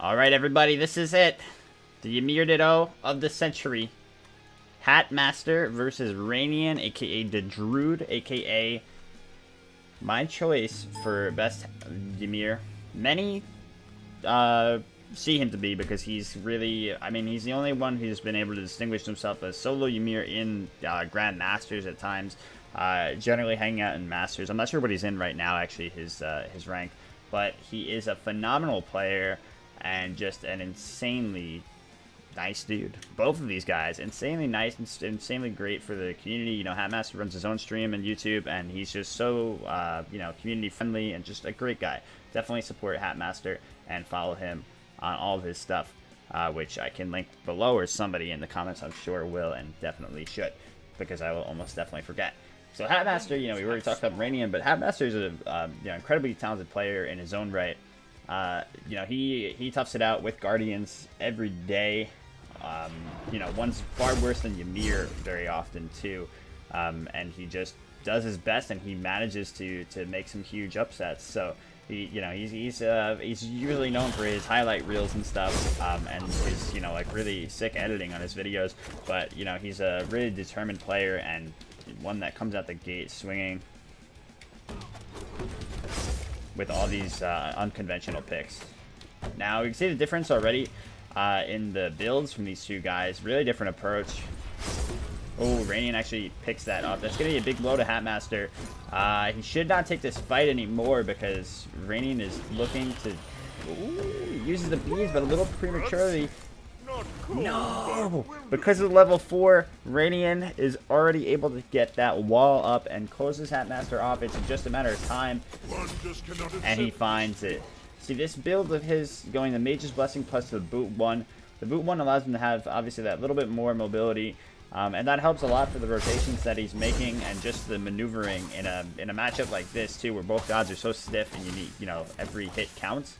Alright, everybody, this is it. The Ymir Ditto of the century. Hatmaster versus Ranian, aka the Druid, aka my choice for best Ymir. Many see him to be because he's really, I mean, he's the only one who's been able to distinguish himself as solo Ymir in Grand Masters at times. Generally hanging out in Masters. I'm not sure what he's in right now, actually, his rank. But he is a phenomenal player and just an insanely nice dude. Both of these guys, insanely nice and insanely great for the community. You know, Hatmaster runs his own stream on YouTube, and he's just so, you know, community friendly and just a great guy. Definitely support Hatmaster and follow him on all of his stuff, which I can link below, or somebody in the comments I'm sure will and definitely should, because I will almost definitely forget. So Hatmaster, you know, we already talked about Ranian, but Hatmaster is a you know, incredibly talented player in his own right. You know, he toughs it out with Guardians every day. You know, one's far worse than Ymir very often too, and he just does his best, and he manages to make some huge upsets. So he, you know, he's usually known for his highlight reels and stuff, and his, you know, like really sick editing on his videos. But you know, he's a really determined player and one that comes out the gate swinging with all these unconventional picks. Now, you can see the difference already in the builds from these two guys. Really different approach. Oh, Ranian actually picks that up. That's going to be a big blow to Hatmaster. He should not take this fight anymore because Ranian is looking to... Ooh, he uses the beads, but a little prematurely. No! Because of level 4, Ranian is already able to get that wall up and closes Hatmaster off. It's just a matter of time, and he finds it. See, this build of his going the Mage's Blessing plus the Boot 1. The Boot 1 allows him to have, obviously, that little bit more mobility, and that helps a lot for the rotations that he's making and just the maneuvering in a matchup like this, too, where both gods are so stiff and you need, you know, every hit counts.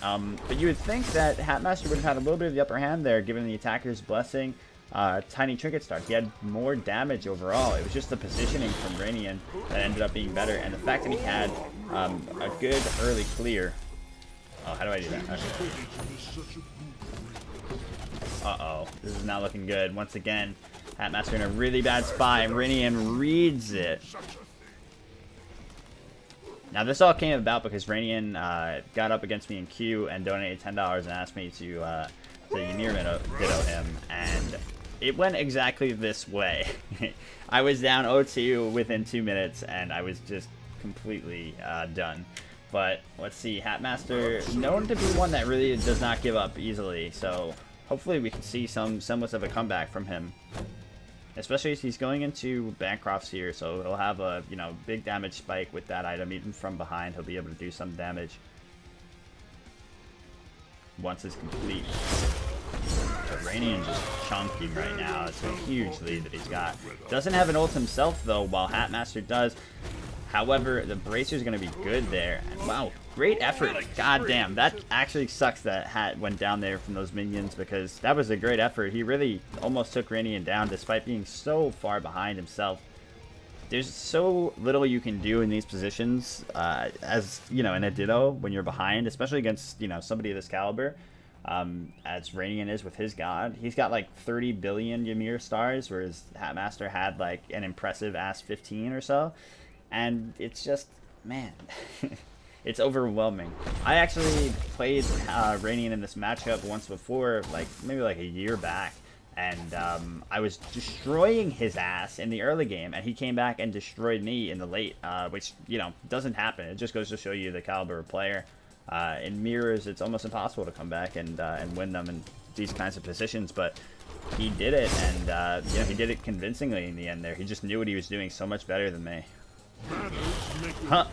But you would think that Hatmaster would have had a little bit of the upper hand there, given the attacker's blessing. Tiny trinket start. He had more damage overall. It was just the positioning from Ranian that ended up being better, and the fact that he had a good early clear. Oh, how do I do that? Okay. Uh-oh. This is not looking good. Once again, Hatmaster in a really bad spot, and Ranian reads it. Now, this all came about because Ranian got up against me in queue and donated $10 and asked me to Ymir Ditto him, and it went exactly this way. I was down 0-2 within 2 minutes, and I was just completely done. But let's see, Hatmaster, known to be one that really does not give up easily, so hopefully we can see some semblance of a comeback from him. Especially as he's going into Bancrofts here, so he'll have a, you know, big damage spike with that item. Even from behind, he'll be able to do some damage once it's complete. But Ranian just chunking right now. It's a huge lead that he's got. Doesn't have an ult himself, though, while Hatmaster does. However, the Bracer's going to be good there. And wow, great effort. God damn, that actually sucks that Hat went down there from those minions, because that was a great effort. He really almost took Ranian down despite being so far behind himself. There's so little you can do in these positions, as, you know, in a Ditto when you're behind, especially against, you know, somebody of this caliber, as Ranian is with his god. He's got like 30 billion Ymir stars, whereas Hatmaster had like an impressive ass 15 or so. And it's just, man, it's overwhelming. I actually played Ranian in this matchup once before, like maybe like a year back, and I was destroying his ass in the early game, and he came back and destroyed me in the late, which, you know, doesn't happen. It just goes to show you the caliber of player. In mirrors, it's almost impossible to come back and win them in these kinds of positions, but he did it, and you know, he did it convincingly in the end there. He just knew what he was doing so much better than me. Huh.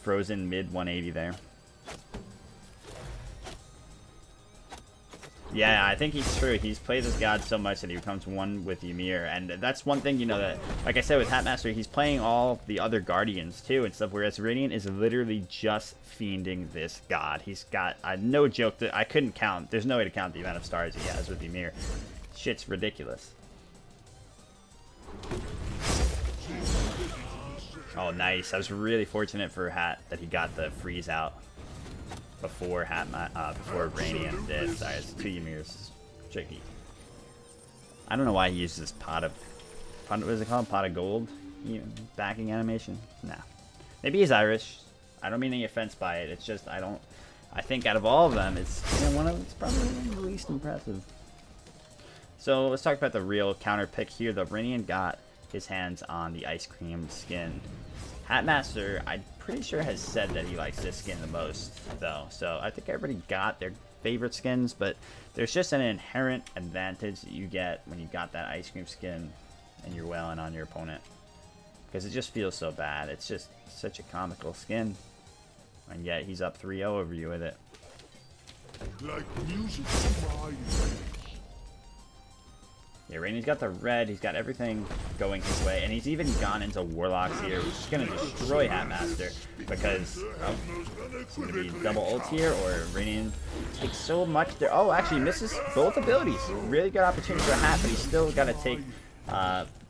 Frozen mid 180 there. Yeah, I think he's true. He's played this god so much that he becomes one with Ymir, and that's one thing, you know, that, like I said with Hatmaster, he's playing all the other guardians too and stuff, whereas Ranian is literally just fiending this god. He's got, no joke, that I couldn't count. There's no way to count the amount of stars he has with Ymir. Shit's ridiculous. Oh, nice. I was really fortunate for Hat that he got the freeze out. before before Ranian did. Sorry, it's 2 Ymirs. Tricky. I don't know why he uses this pot, what is it called? Pot of gold? Backing animation? Nah. Maybe he's Irish. I don't mean any offense by it. It's just, I think out of all of them, it's it's probably one of the least impressive. So let's talk about the real counter pick here. The Ranian got his hands on the ice cream skin. Hatmaster, I'm pretty sure, has said that he likes this skin the most, though. So I think everybody got their favorite skins, but there's just an inherent advantage that you get when you got that ice cream skin and you're wailing on your opponent. Because it just feels so bad. It's just such a comical skin. And yet he's up 3-0 over you with it. Like music to my ears. Yeah, Ranian's got the red, he's got everything going his way, and he's even gone into Warlocks here, which is going to destroy Hatmaster, because it's going to be double ult here, or Ranian takes so much there. Oh, actually misses both abilities. Really good opportunity for Hat, but he's still got to take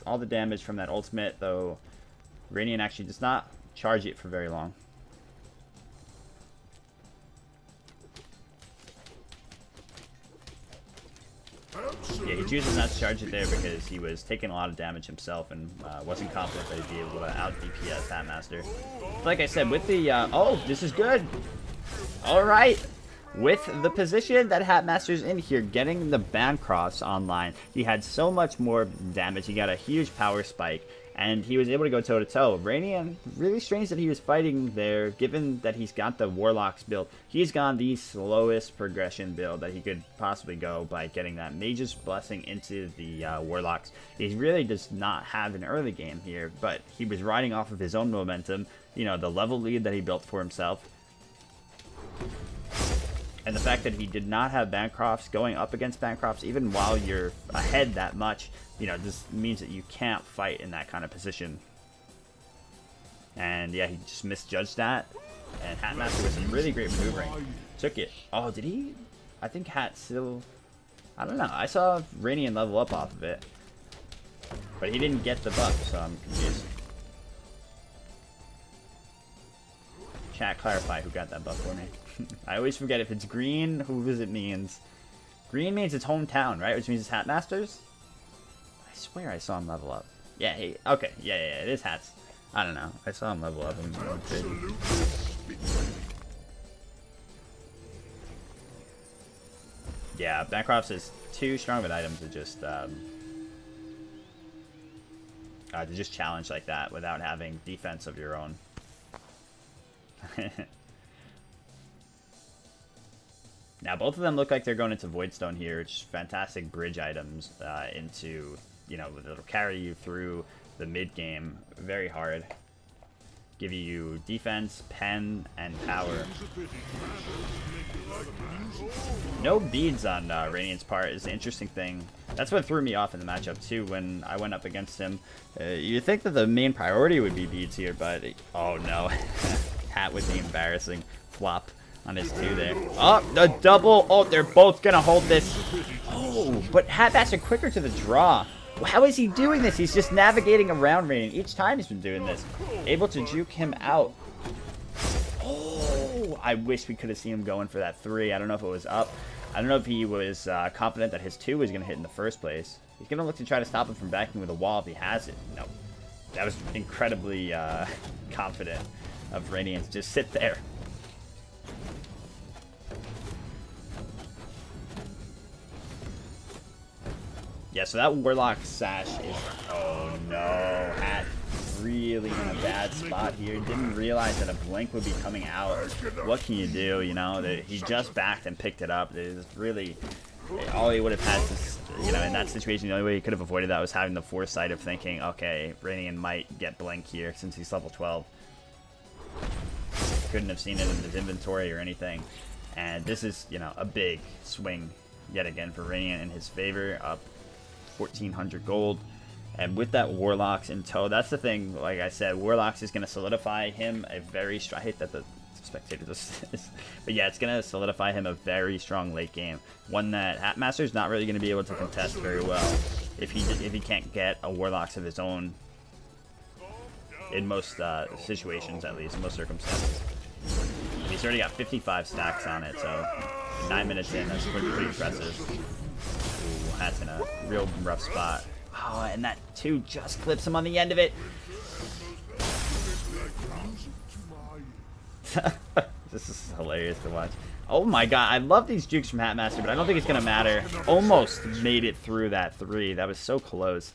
all the damage from that ultimate, though Ranian actually does not charge it for very long. Yeah, he chooses not to charge it there because he was taking a lot of damage himself and wasn't confident that he'd be able to out DPS Hatmaster. Like I said, with the oh, this is good. All right, with the position that Hatmaster's in here, getting the Bancrofts online, he had so much more damage. He got a huge power spike, and he was able to go toe-to-toe. Ranian, really strange that he was fighting there, given that he's got the Warlocks build. He's gone the slowest progression build that he could possibly go by getting that Mage's Blessing into the Warlocks. He really does not have an early game here, but he was riding off of his own momentum, you know, the level lead that he built for himself. And the fact that he did not have Bancrofts going up against Bancrofts, even while you're ahead that much, you know, this means that you can't fight in that kind of position. And yeah, he just misjudged that. And Hatmaster with some really great maneuvering. Took it. Oh, did he? I think Hat still... I don't know. I saw Ranian level up off of it. But he didn't get the buff, so I'm confused. Chat, clarify who got that buff for me. I always forget if it's green, who does it means? Green means it's hometown, right? Which means it's Hatmaster's? I swear I saw him level up. Yeah, hey, okay. Yeah, it is Hats. I don't know. I saw him level up. Yeah, Bancrofts is too strong of an item to just challenge like that without having defense of your own. Now, both of them look like they're going into Voidstone here, which is fantastic bridge items into, you know, that'll carry you through the mid-game very hard. Give you defense, pen, and power. No beads on Ranian's part is the interesting thing. That's what threw me off in the matchup, too, when I went up against him. You'd think that the main priority would be beads here, but... oh, no. Hat with the embarrassing flop on his 2 there. Oh, the double. Oh, they're both gonna hold this. Oh, but Hatmaster quicker to the draw. How is he doing this? He's just navigating around Ranian. Each time he's been doing this. Able to juke him out. Oh, I wish we could have seen him going for that 3. I don't know if it was up. I don't know if he was confident that his 2 was gonna hit in the first place. He's gonna look to try to stop him from backing with a wall if he has it. No. That was incredibly confident of Ranian to just sit there. Yeah, so that Warlock sash is... oh no, Hat really in a bad spot here. Didn't realize that a blink would be coming out. What can you do, you know? He just backed and picked it up. There's really... all he would have had to... you know, in that situation, the only way he could have avoided that was having the foresight of thinking, okay, Ranian might get blink here since he's level 12. Couldn't have seen it in his inventory or anything. And this is, you know, a big swing yet again for Ranian in his favor. Up 1,400 gold. And with that Warlocks in tow, that's the thing, like I said, Warlocks is going to solidify him a very strong... I hate that the spectator does this. But yeah, it's going to solidify him a very strong late game. One that Hatmaster's not really going to be able to contest very well if he can't get a Warlocks of his own in most situations, at least, in most circumstances. He's already got 55 stacks on it, so 9 minutes in, that's pretty impressive. Ooh, Hat's in a real rough spot. Oh, and that 2 just clips him on the end of it. This is hilarious to watch. Oh my god, I love these jukes from Hatmaster, but I don't think it's going to matter. Almost made it through that 3. That was so close.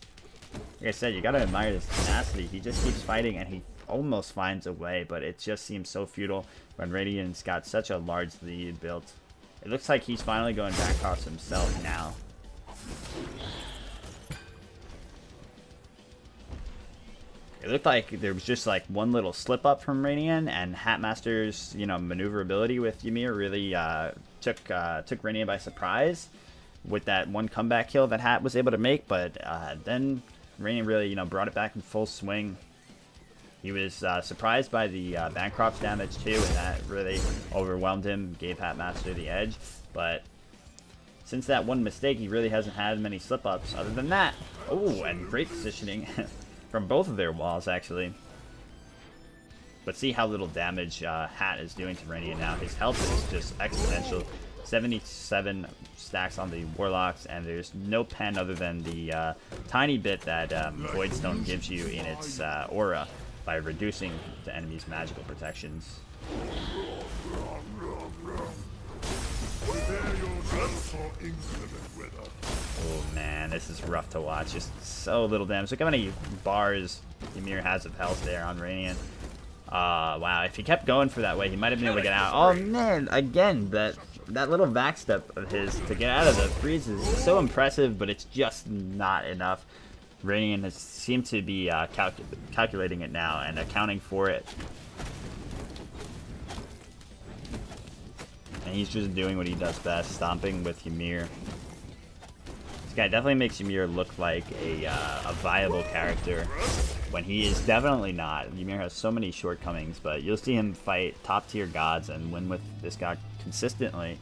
Like I said, you got to admire his tenacity. He just keeps fighting, and he almost finds a way, but it just seems so futile when Radiant's got such a large lead built. It looks like he's finally going back across himself now. It looked like there was just like one little slip up from Ranian, and Hatmaster's, you know, maneuverability with Ymir really took Ranian by surprise with that one comeback kill that Hat was able to make. But then Ranian really, you know, brought it back in full swing. He was surprised by the Bancroft's damage too, and that really overwhelmed him, gave Hatmaster the edge. But since that one mistake, he really hasn't had many slip-ups other than that. Oh, and great positioning from both of their walls, actually. But see how little damage Hat is doing to Ranian now. His health is just exponential. 77 stacks on the Warlocks, and there's no pen other than the tiny bit that Voidstone gives you in its aura by reducing the enemy's magical protections. Oh man, this is rough to watch. Just so little damage. Look how many bars Ymir has of health there on Ranian. Wow, if he kept going for that way, he might have been able to get out. Oh man, again, that little back step of his to get out of the freeze is so impressive, but it's just not enough. Ranian has seemed to be calculating it now and accounting for it. And he's just doing what he does best, stomping with Ymir. This guy definitely makes Ymir look like a viable character when he is definitely not. Ymir has so many shortcomings, but you'll see him fight top tier gods and win with this god consistently.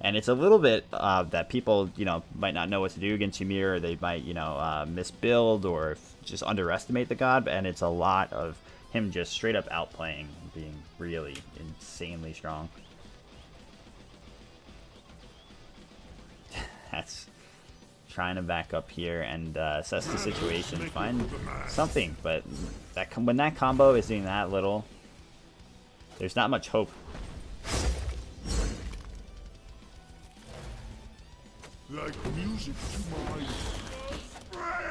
And it's a little bit that people, you know, might not know what to do against Ymir, or they might, you know, misbuild or just underestimate the god. And it's a lot of him just straight up outplaying, being really insanely strong. That's trying to back up here and assess the situation, find something. But that when that combo is doing that little, there's not much hope. Like music to my...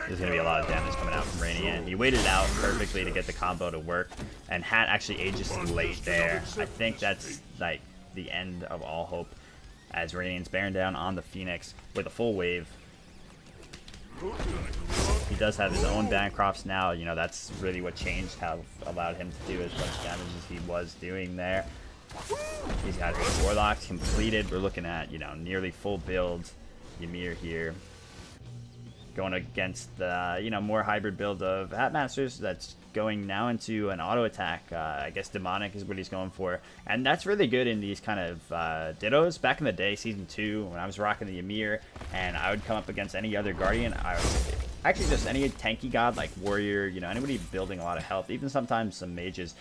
There's going to be a lot of damage coming out from Ranian. He waited out perfectly to get the combo to work, and Hat actually ages late there. I think that's like the end of all hope, as Ranian's bearing down on the Phoenix with a full wave. He does have his own Bancrofts now. You know, that's really what changed, how allowed him to do as much damage as he was doing there. He's got his Warlocks completed. We're looking at, you know, nearly full builds. Ymir here going against the, you know, more hybrid build of Hatmasters that's going now into an auto attack. I guess demonic is what he's going for, and that's really good in these kind of Dittos. Back in the day, season 2, when I was rocking the Ymir and I would come up against any other Guardian, actually just any tanky god like Warrior, you know, anybody building a lot of health, even sometimes some mages,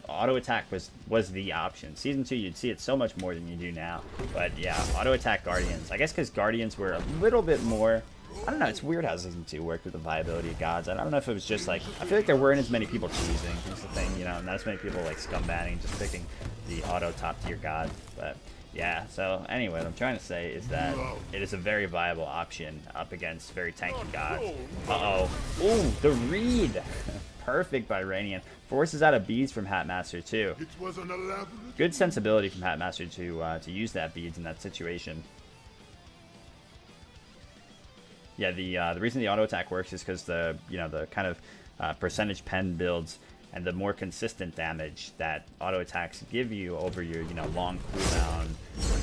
auto attack was the option. Season 2, you'd see it so much more than you do now. But yeah, auto attack Guardians. I guess because Guardians were a little bit more, I don't know, it's weird how Season 2 worked with the viability of gods. I don't know if it was just like, I feel like there weren't as many people choosing. That's the thing, you know, not as many people like scumbanning, just picking the auto top tier god. But yeah, so anyway, what I'm trying to say is that it is a very viable option up against very tanky gods. Uh-oh. Ooh, the read! Perfect by Ranian. Forces out a beads from Hatmaster too. Good sensibility from Hatmaster to use that beads in that situation. Yeah, the reason the auto attack works is because the kind of percentage pen builds and the more consistent damage that auto attacks give you over your long cooldown,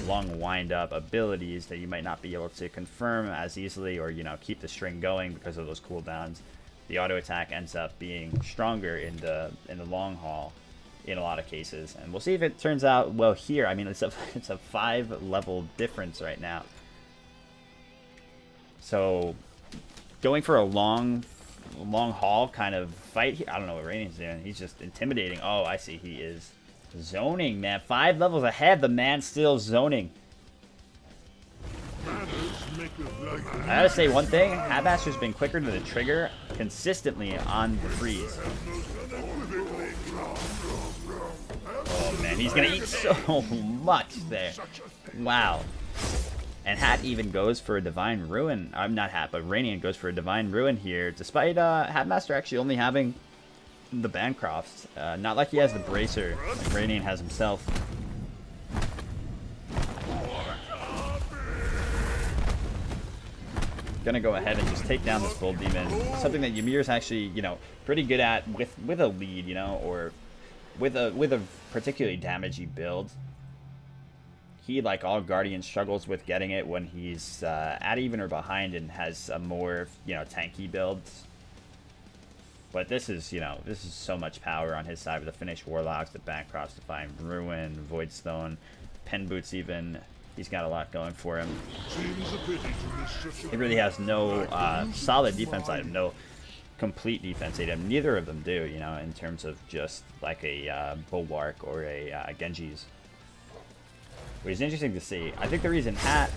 long wind up abilities that you might not be able to confirm as easily or keep the string going because of those cooldowns. The auto attack ends up being stronger in the long haul in a lot of cases, and we'll see if it turns out well here. I mean, it's a 5-level difference right now. So going for a long haul kind of fight here, I don't know what Ranian's doing. He's just intimidating. Oh, I see. He is Zoning, man. 5 levels ahead. The man's still zoning. I gotta say one thing. Hatmaster's been quicker to the trigger consistently on the freeze. Oh, man. He's gonna eat so much there. Wow. And Hat even goes for a Divine Ruin. I'm not Hat, but Ranian goes for a Divine Ruin here, despite Hatmaster actually only having the Bancrofts. Not like he has the Bracer, like Ranian has himself. Gonna go ahead and just take down this Bull Demon. Something that Ymir's actually, you know, pretty good at with a lead, you know, or with a particularly damagey build. He, like all Guardians, struggles with getting it when he's at even or behind and has a more, you know, tanky build. But this is, you know, this is so much power on his side with the Finnish Warlocks, the Bancrofts, Divine Ruin, Voidstone, Pen Boots even. He's got a lot going for him. He really has no solid defense item, no complete defense item. Neither of them do, you know, in terms of just like a Bulwark or a Genji's. Which is interesting to see. I think the reason Hat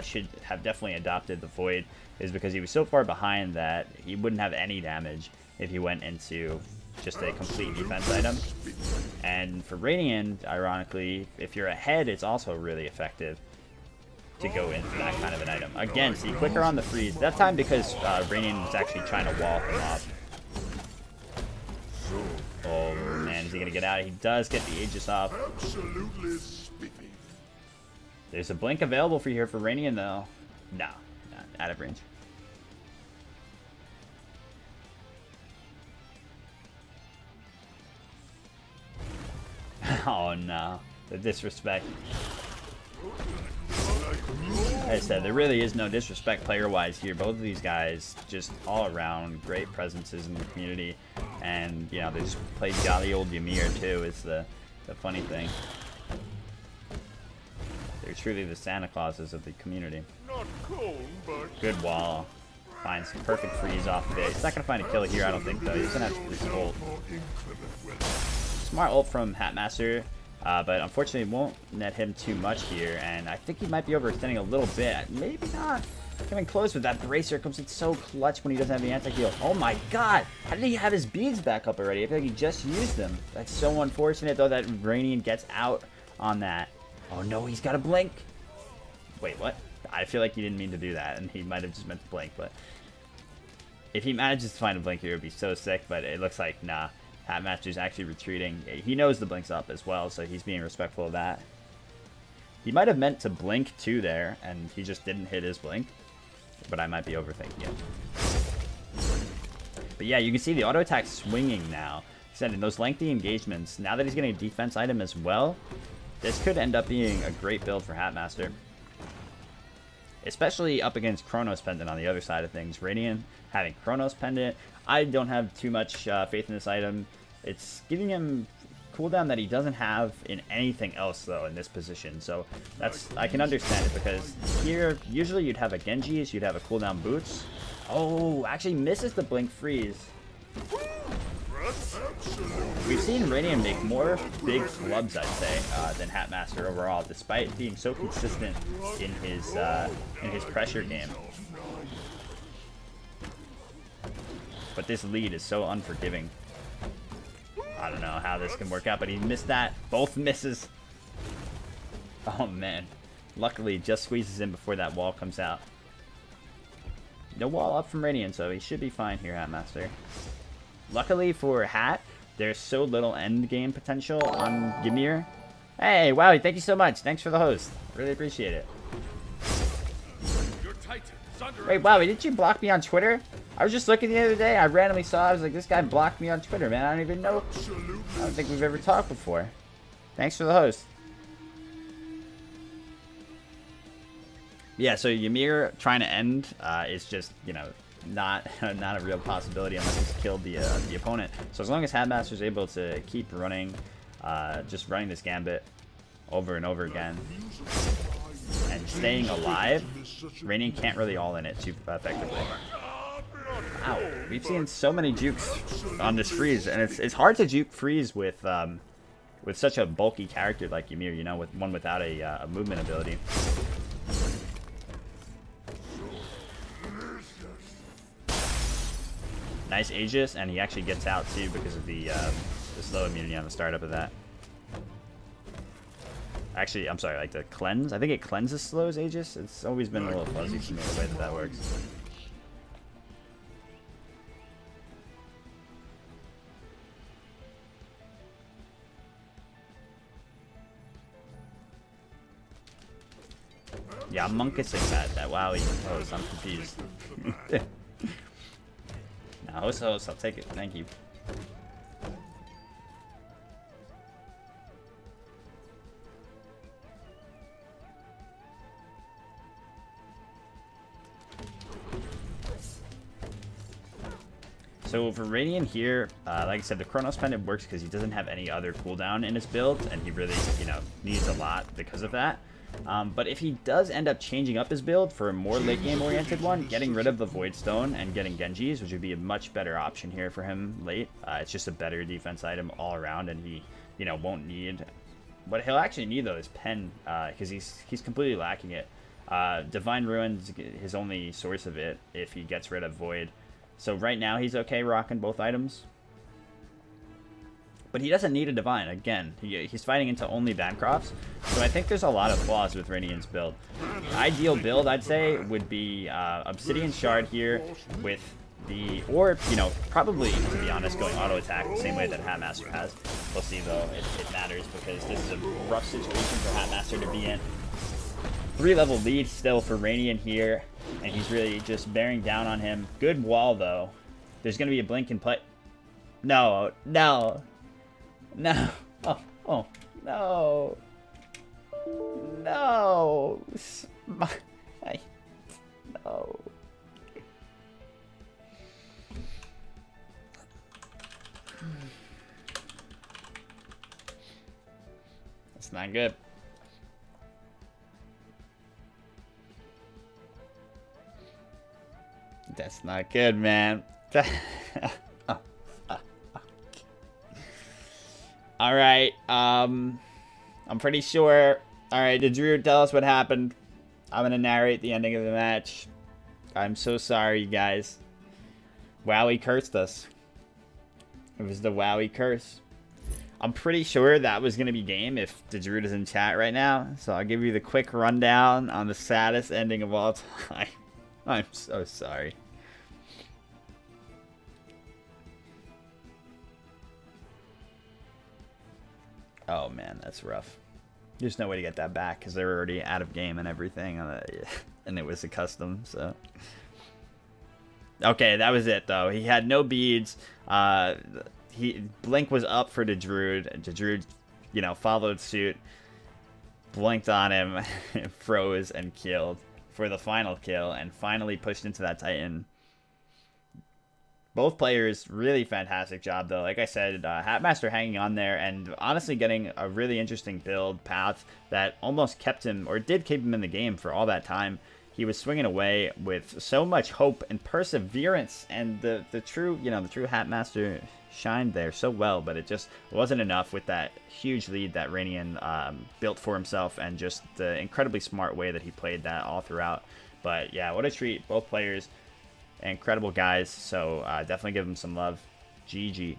should have definitely adopted the Void is because he was so far behind that he wouldn't have any damage if he went into just a complete defense item. And for Ranian, ironically, if you're ahead, it's also really effective to go into that kind of an item. Again, see, quicker on the freeze. That time because Ranian was actually trying to wall him off. Oh man, is he gonna get out? He does get the Aegis off. There's a blink available for here for Ranian though. No, not out of range. Oh no, the disrespect. Like I said, there really is no disrespect player-wise here. Both of these guys just all around great presences in the community, and you know they just play jolly old Ymir too. Is the funny thing. They're truly the Santa Clauses of the community. Not cold, but good wall. Finds perfect freeze off of it. He's not gonna find a kill here, I don't think though. He's gonna have to freeze ult. Smart ult from Hatmaster, but unfortunately won't net him too much here, and I think he might be overextending a little bit. Maybe not. Coming close with that Bracer comes in so clutch when he doesn't have the anti-heal. Oh my god! How did he have his beads back up already? I feel like he just used them. That's so unfortunate though that Ranian gets out on that. Oh no, he's got a blink! Wait, what? I feel like he didn't mean to do that, and he might have just meant to blink, but if he manages to find a blink here, it would be so sick, but it looks like, nah. Hatmaster's actually retreating. He knows the blink's up as well, so he's being respectful of that. He might have meant to blink too there, and he just didn't hit his blink. But I might be overthinking it. But yeah, you can see the auto attack swinging now. Said in those lengthy engagements, now that he's getting a defense item as well, this could end up being a great build for Hatmaster. Especially up against Chronos Pendant on the other side of things. Ranian having Chronos Pendant. I don't have too much faith in this item. It's giving him cooldown that he doesn't have in anything else though in this position. So that's, I can understand it because here usually you'd have a Genji's, you'd have a cooldown boots. Oh, actually misses the blink freeze. We've seen Ranian make more big flubs, I'd say, than Hatmaster overall, despite being so consistent in his pressure game. But this lead is so unforgiving. I don't know how this can work out, but he missed that. Both misses. Oh man. Luckily, just squeezes in before that wall comes out. No wall up from Ranian, so he should be fine here, Hatmaster. Luckily for Hat, there's so little end game potential on Ymir. Hey, wow, thank you so much. Thanks for the host. Really appreciate it. Wait, wow, didn't you block me on Twitter? I was just looking the other day. I randomly saw, I was like, this guy blocked me on Twitter, man. I don't even know. I don't think we've ever talked before. Thanks for the host. Yeah, so Ymir trying to end is just, you know, not a real possibility unless he's killed the opponent. So as long as Hatmaster is able to keep running, just running this gambit over and over again, and staying alive, Ranian can't really all in it too effectively. Wow, we've seen so many jukes on this freeze, and it's hard to juke freeze with with such a bulky character like Ymir, you know, with one without a movement ability. Nice Aegis, and he actually gets out too because of the slow immunity on the startup of that. Actually, I'm sorry, like the cleanse? I think it cleanses slows Aegis. It's always been a little fuzzy to me the way that that works. Yeah, I'm monkissing that wowie host. I'm confused. Nah, host, I'll take it. Thank you. So for Ranian here, like I said, the Chronos Pendant works because he doesn't have any other cooldown in his build, and he really, you know, needs a lot because of that. But if he does end up changing up his build for a more late game oriented one, getting rid of the Void Stone and getting Genjis, which would be a much better option here for him late. It's just a better defense item all around, and he, you know, won't need. What he'll actually need though is Pen, because he's completely lacking it. Divine Ruin's his only source of it if he gets rid of Void. So right now he's okay rocking both items. But he doesn't need a Divine. Again, he's fighting into only Bancrofts. So I think there's a lot of flaws with Ranian's build. Ideal build, I'd say, would be Obsidian Shard here with the... Or, you know, probably, to be honest, going auto attack the same way that Hatmaster has. We'll see, though. It matters because this is a rough situation for Hatmaster to be in. 3-level lead still for Ranian here. And he's really just bearing down on him. Good wall, though. There's going to be a blink in play. No, no. No. Oh, oh, no. No. No. That's not good. That's not good, man. All right. I'm pretty sure. All right, did Drew tell us what happened? I'm gonna narrate the ending of the match. I'm so sorry, guys. Wowie cursed us. It was the Wowie curse. I'm pretty sure that was gonna be game if Drew is in chat right now. So I'll give you the quick rundown on the saddest ending of all time. I'm so sorry. Oh man, that's rough. There's no way to get that back because they were already out of game and everything, and it was a custom. So okay, that was it though. He had no beads. Blink was up for Dedrude. Dedrude, you know, followed suit, blinked on him, froze and killed for the final kill, and finally pushed into that Titan. Both players, really fantastic job, though. Like I said, Hatmaster hanging on there and honestly getting a really interesting build path that almost kept him, or did keep him in the game for all that time. He was swinging away with so much hope and perseverance, and the true, you know, the true Hatmaster shined there so well, but it just wasn't enough with that huge lead that Ranian built for himself, and just the incredibly smart way that he played that all throughout. But yeah, what a treat. Both players, incredible guys, so definitely give them some love. GG.